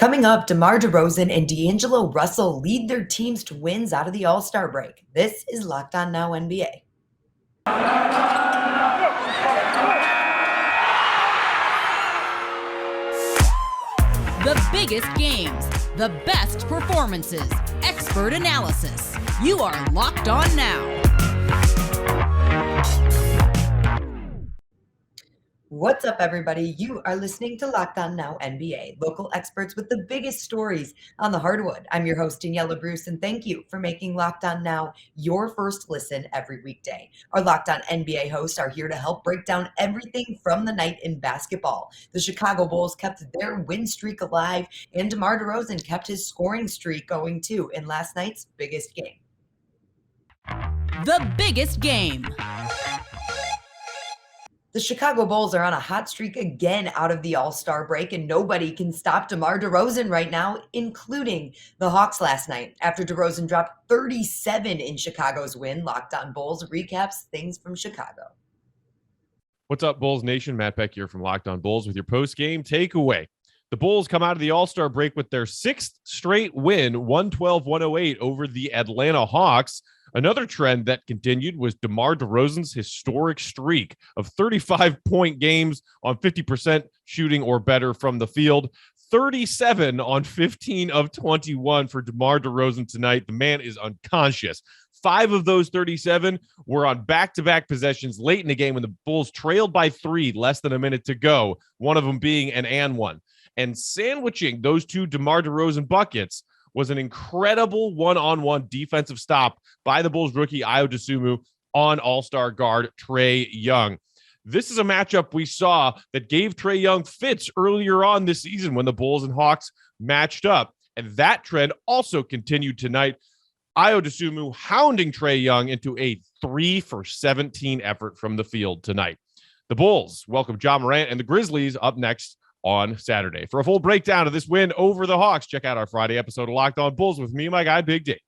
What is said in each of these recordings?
Coming up, DeMar DeRozan and D'Angelo Russell lead their teams to wins out of the All-Star break. This is Locked On Now NBA. The biggest games, the best performances, expert analysis. You are Locked On Now. What's up, everybody? You are listening to Locked On Now NBA, local experts with the biggest stories on the hardwood. I'm your host, Daniella Bruce, and thank you for making Locked On Now your first listen every weekday. Our Locked On NBA hosts are here to help break down everything from the night in basketball. The Chicago Bulls kept their win streak alive, and DeMar DeRozan kept his scoring streak going too in last night's biggest game. The biggest game. The Chicago Bulls are on a hot streak again out of the All-Star break, and nobody can stop DeMar DeRozan right now, including the Hawks last night. After DeRozan dropped 37 in Chicago's win, Locked On Bulls recaps things from Chicago. What's up, Bulls Nation? Matt Beck here from Locked On Bulls with your post-game takeaway. The Bulls come out of the All-Star break with their sixth straight win, 112-108 over the Atlanta Hawks. Another trend that continued was DeMar DeRozan's historic streak of 35-point games on 50% shooting or better from the field. 37 on 15 of 21 for DeMar DeRozan tonight. The man is unconscious. 5 of those 37 were on back-to-back possessions late in the game when the Bulls trailed by 3, less than a minute to go, one of them being an and one. And sandwiching those two DeMar DeRozan buckets was an incredible one-on-one defensive stop by the Bulls rookie Ayo Dosunmu on all-star guard Trae Young. This is a matchup we saw that gave Trae Young fits earlier on this season when the Bulls and Hawks matched up, and that trend also continued tonight. Ayo Dosunmu hounding Trae Young into a 3-for-17 effort from the field tonight. The Bulls welcome Ja Morant and the Grizzlies up next on Saturday. For a full breakdown of this win over the Hawks, check out our Friday episode of Locked On Bulls with me and my guy, Big Dave.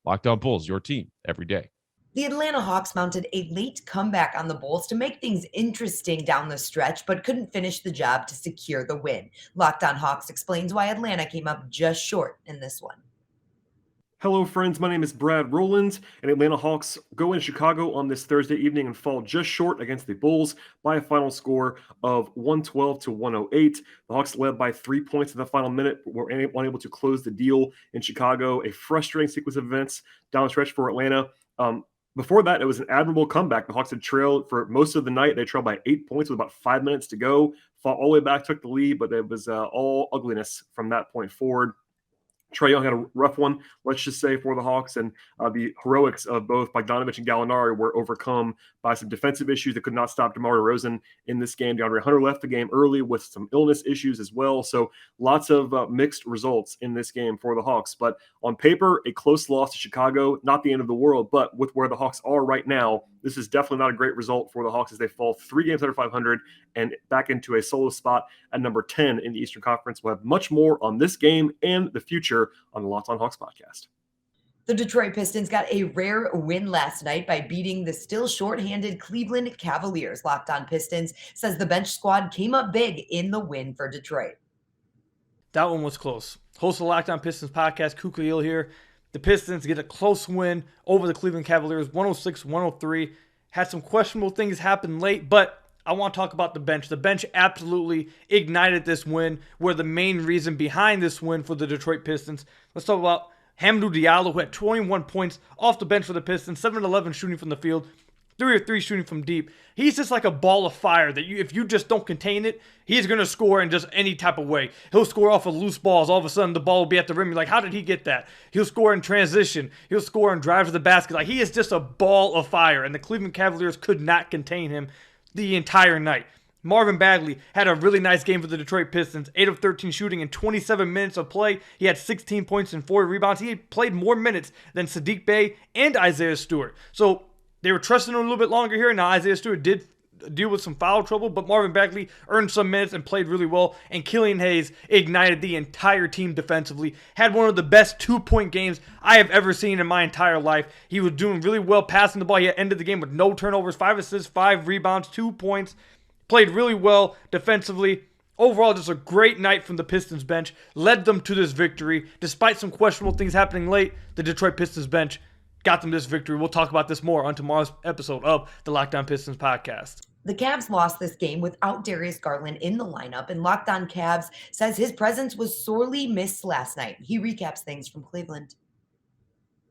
Locked On Bulls, your team every day. The Atlanta Hawks mounted a late comeback on the Bulls to make things interesting down the stretch, but couldn't finish the job to secure the win. Locked On Hawks explains why Atlanta came up just short in this one. Hello, friends. My name is Brad Rowland, and Atlanta Hawks go into Chicago on this Thursday evening and fall just short against the Bulls by a final score of 112-108. The Hawks led by 3 points in the final minute, were unable to close the deal in Chicago. A frustrating sequence of events down the stretch for Atlanta. Before that, it was an admirable comeback. The Hawks had trailed for most of the night. They trailed by 8 points with about 5 minutes to go. Fought all the way back, took the lead, but it was all ugliness from that point forward. Trae Young had a rough one, let's just say, for the Hawks, and the heroics of both Bogdanovich and Gallinari were overcome by some defensive issues that could not stop DeMar DeRozan in this game. DeAndre Hunter left the game early with some illness issues as well, so lots of mixed results in this game for the Hawks. But on paper, a close loss to Chicago, not the end of the world, but with where the Hawks are right now, this is definitely not a great result for the Hawks as they fall 3 games under 500 and back into a solo spot at number 10 in the Eastern Conference. We'll have much more on this game and the future on the Locked On Hawks podcast. The Detroit Pistons got a rare win last night by beating the still shorthanded Cleveland Cavaliers. Locked On Pistons says the bench squad came up big in the win for Detroit. That one was close. Host of the Locked On Pistons podcast, Kukail here. The Pistons get a close win over the Cleveland Cavaliers, 106-103. Had some questionable things happen late, but I want to talk about the bench. The bench absolutely ignited this win. Were the main reason behind this win for the Detroit Pistons. Let's talk about Hamidou Diallo, who had 21 points off the bench for the Pistons, 7-11 shooting from the field, 3 of 3 shooting from deep. He's just like a ball of fire that if you just don't contain it, he's going to score in just any type of way. He'll score off of loose balls. All of a sudden, the ball will be at the rim. You're like, how did he get that? He'll score in transition. He'll score and drive to the basket. Like, he is just a ball of fire, and the Cleveland Cavaliers could not contain him the entire night. Marvin Bagley had a really nice game for the Detroit Pistons, 8 of 13 shooting in 27 minutes of play. He had 16 points and 4 rebounds. He played more minutes than Saddiq Bey and Isaiah Stewart. So they were trusting him a little bit longer here. Now Isaiah Stewart did deal with some foul trouble, but Marvin Bagley earned some minutes and played really well. And Killian Hayes ignited the entire team defensively. Had one of the best 2-point games I have ever seen in my entire life. He was doing really well passing the ball. He ended the game with no turnovers, 5 assists, 5 rebounds, 2 points. Played really well defensively. Overall, just a great night from the Pistons bench. Led them to this victory. Despite some questionable things happening late, the Detroit Pistons bench got them this victory. We'll talk about this more on tomorrow's episode of the Locked On Pistons podcast. The Cavs lost this game without Darius Garland in the lineup, and Locked On Cavs says his presence was sorely missed last night. He recaps things from Cleveland.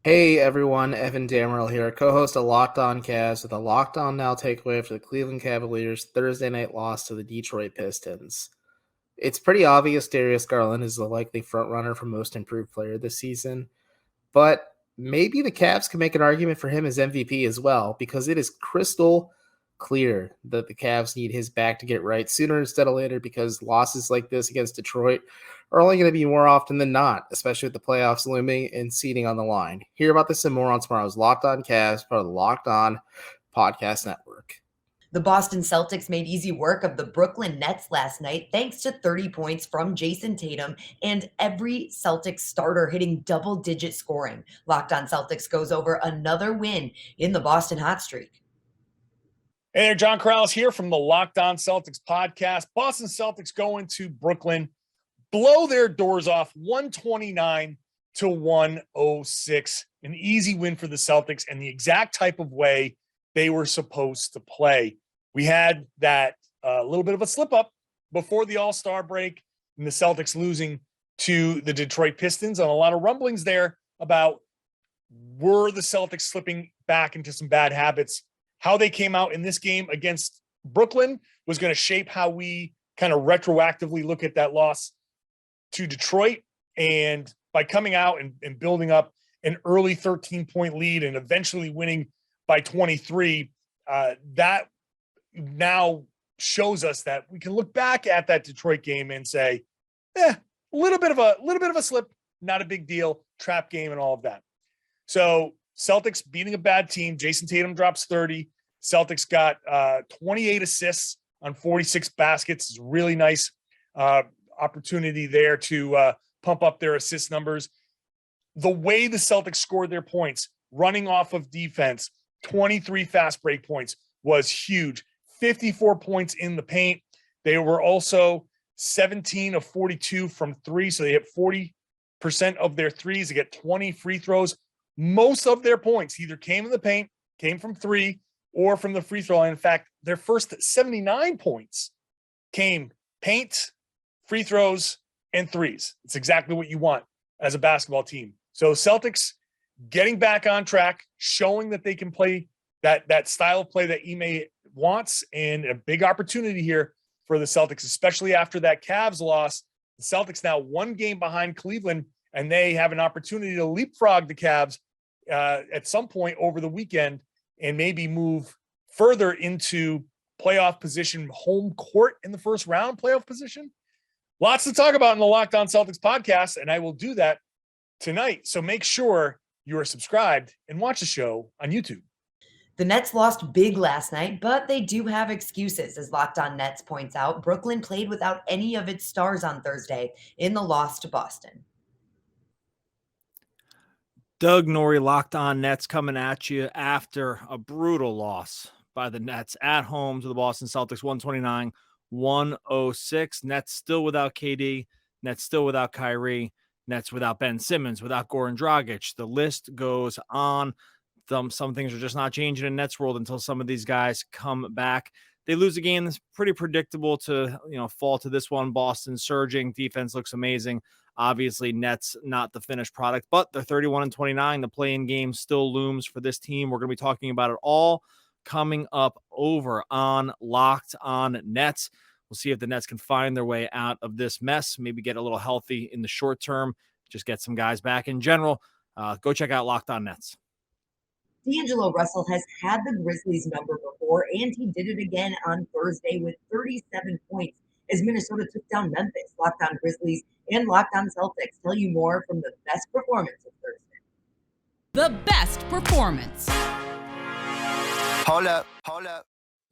Hey everyone, Evan Damrell here, co-host of Locked On Cavs with a Locked On Now takeaway for the Cleveland Cavaliers' Thursday night loss to the Detroit Pistons. It's pretty obvious Darius Garland is the likely frontrunner for most improved player this season, but maybe the Cavs can make an argument for him as MVP as well, because it is crystal clear that the Cavs need his back to get right sooner instead of later, because losses like this against Detroit are only going to be more often than not, especially with the playoffs looming and seeding on the line. Hear about this and more on tomorrow's Locked On Cavs, part of the Locked On Podcast Network. The Boston Celtics made easy work of the Brooklyn Nets last night thanks to 30 points from Jayson Tatum and every Celtics starter hitting double-digit scoring. Locked On Celtics goes over another win in the Boston hot streak. Hey there, John Corrales here from the Locked On Celtics podcast. Boston Celtics going to Brooklyn, blow their doors off 129-106. An easy win for the Celtics and the exact type of way they were supposed to play. We had that little bit of a slip up before the All-Star break and the Celtics losing to the Detroit Pistons, and a lot of rumblings there about were the Celtics slipping back into some bad habits. How they came out in this game against Brooklyn was going to shape how we kind of retroactively look at that loss to Detroit. And by coming out and building up an early 13-point lead and eventually winning by 23, that now shows us that we can look back at that Detroit game and say, a little bit of a slip, not a big deal, trap game and all of that. So Celtics beating a bad team. Jayson Tatum drops 30. Celtics got 28 assists on 46 baskets. It's a really nice opportunity there to pump up their assist numbers. The way the Celtics scored their points, running off of defense, 23 fast break points was huge. 54 points in the paint. They were also 17 of 42 from three, so they hit 40% of their threes. They get 20 free throws. Most of their points either came in the paint, came from three, or from the free throw line. In fact, their first 79 points came paint, free throws, and threes. It's exactly what you want as a basketball team. So Celtics getting back on track, showing that they can play that style of play that Ime wants, and a big opportunity here for the Celtics, especially after that Cavs loss. The Celtics now one game behind Cleveland, and they have an opportunity to leapfrog the Cavs at some point over the weekend and maybe move further into playoff position, home court in the first round playoff position. Lots to talk about in the Locked On Celtics podcast, and I will do that tonight. So make sure you are subscribed and watch the show on YouTube. The Nets lost big last night, but they do have excuses. As Locked On Nets points out, Brooklyn played without any of its stars on Thursday in the loss to Boston. Doug Norrie, Locked On Nets, coming at you after a brutal loss by the Nets at home to the Boston Celtics, 129-106. Nets still without KD. Nets still without Kyrie. Nets without Ben Simmons, without Goran Dragic. The list goes on. Some things are just not changing in Nets world until some of these guys come back. They lose a game that's pretty predictable to, fall to this one. Boston surging. Defense looks amazing. Obviously, Nets not the finished product, but they're 31-29. The play-in game still looms for this team. We're going to be talking about it all coming up over on Locked On Nets. We'll see if the Nets can find their way out of this mess, maybe get a little healthy in the short term, just get some guys back in general. Go check out Locked On Nets. D'Angelo Russell has had the Grizzlies number before, and he did it again on Thursday with 37 points as Minnesota took down Memphis. Locked On Grizzlies and Locked On Celtics tell you more from the best performance of Thursday. The best performance. Hold up.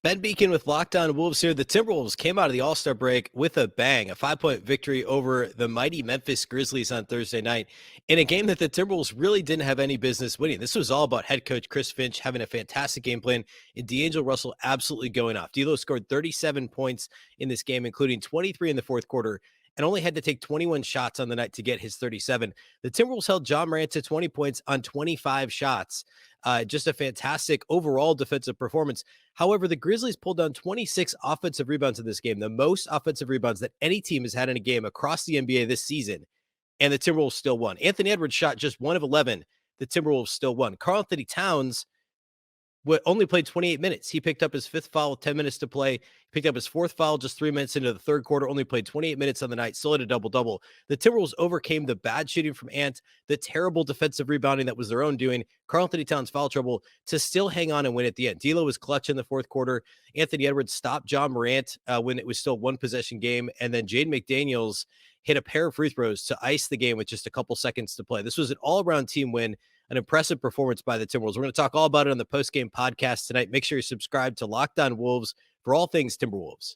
Ben Beacon with Locked On Wolves here. The Timberwolves came out of the All-Star break with a bang, a 5-point victory over the mighty Memphis Grizzlies on Thursday night in a game that the Timberwolves really didn't have any business winning. This was all about head coach Chris Finch having a fantastic game plan and D'Angelo Russell absolutely going off. D'Lo scored 37 points in this game, including 23 in the fourth quarter, and only had to take 21 shots on the night to get his 37. The Timberwolves held Ja Morant to 20 points on 25 shots. Just a fantastic overall defensive performance. However, the Grizzlies pulled down 26 offensive rebounds in this game, the most offensive rebounds that any team has had in a game across the NBA this season, and the Timberwolves still won. Anthony Edwards shot just 1 of 11. The Timberwolves still won. Karl-Anthony Towns only played 28 minutes. He picked up his 5th foul with 10 minutes to play. He picked up his 4th foul just 3 minutes into the third quarter, only played 28 minutes on the night, still had a double-double. The Timberwolves overcame the bad shooting from Ant, the terrible defensive rebounding that was their own doing, Karl-Anthony Towns foul trouble, to still hang on and win at the end. D'Lo was clutch in the fourth quarter. Anthony Edwards stopped Ja Morant when it was still one possession game, and then Jaden McDaniels hit a pair of free throws to ice the game with just a couple seconds to play. This was an all-around team win, an impressive performance by the Timberwolves. We're going to talk all about it on the post-game podcast tonight. Make sure you subscribe to Locked On Wolves for all things Timberwolves.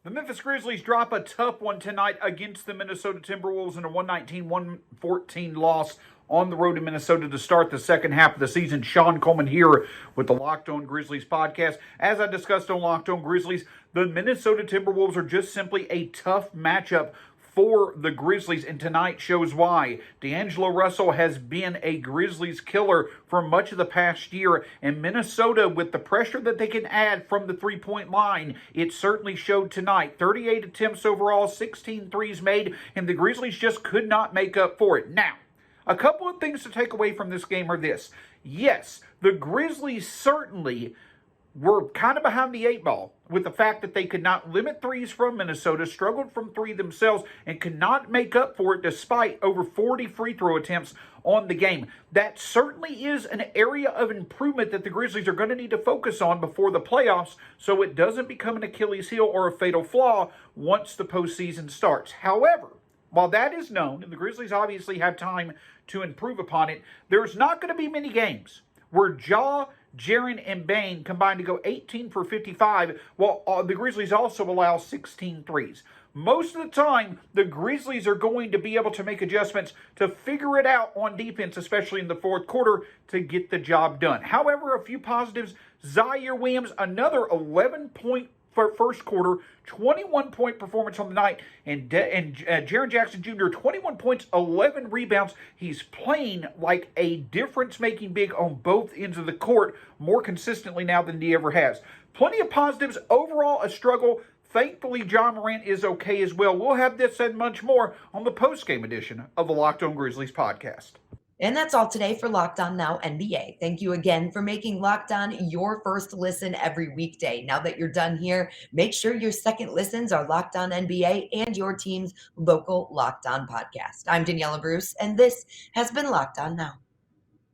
The Memphis Grizzlies drop a tough one tonight against the Minnesota Timberwolves in a 119-114 loss on the road to Minnesota to start the second half of the season. Sean Coleman here with the Locked On Grizzlies podcast. As I discussed on Locked On Grizzlies, the Minnesota Timberwolves are just simply a tough matchup for the Grizzlies, and tonight shows why. D'Angelo Russell has been a Grizzlies killer for much of the past year, and Minnesota, with the pressure that they can add from the three-point line, it certainly showed tonight. 38 attempts overall, 16 threes made, and the Grizzlies just could not make up for it. Now, a couple of things to take away from this game are this. Yes, the Grizzlies certainly were kind of behind the 8 ball with the fact that they could not limit threes from Minnesota, struggled from 3 themselves, and could not make up for it despite over 40 free throw attempts on the game. That certainly is an area of improvement that the Grizzlies are going to need to focus on before the playoffs so it doesn't become an Achilles heel or a fatal flaw once the postseason starts. However, while that is known, and the Grizzlies obviously have time to improve upon it, there's not going to be many games where Jaren and Bane combined to go 18 for 55, while the Grizzlies also allow 16 threes. Most of the time, the Grizzlies are going to be able to make adjustments to figure it out on defense, especially in the fourth quarter, to get the job done. However, a few positives. Zaire Williams, another 11-point first quarter, 21-point performance on the night, and Jaren Jackson Jr., 21 points, 11 rebounds. He's playing like a difference-making big on both ends of the court more consistently now than he ever has. Plenty of positives. Overall, a struggle. Thankfully, Ja Morant is okay as well. We'll have this and much more on the post-game edition of the Locked On Grizzlies podcast. And that's all today for Locked On Now NBA. Thank you again for making Locked On your first listen every weekday. Now that you're done here, make sure your second listens are Locked On NBA and your team's local Locked On podcast. I'm Daniella Bruce, and this has been Locked On Now.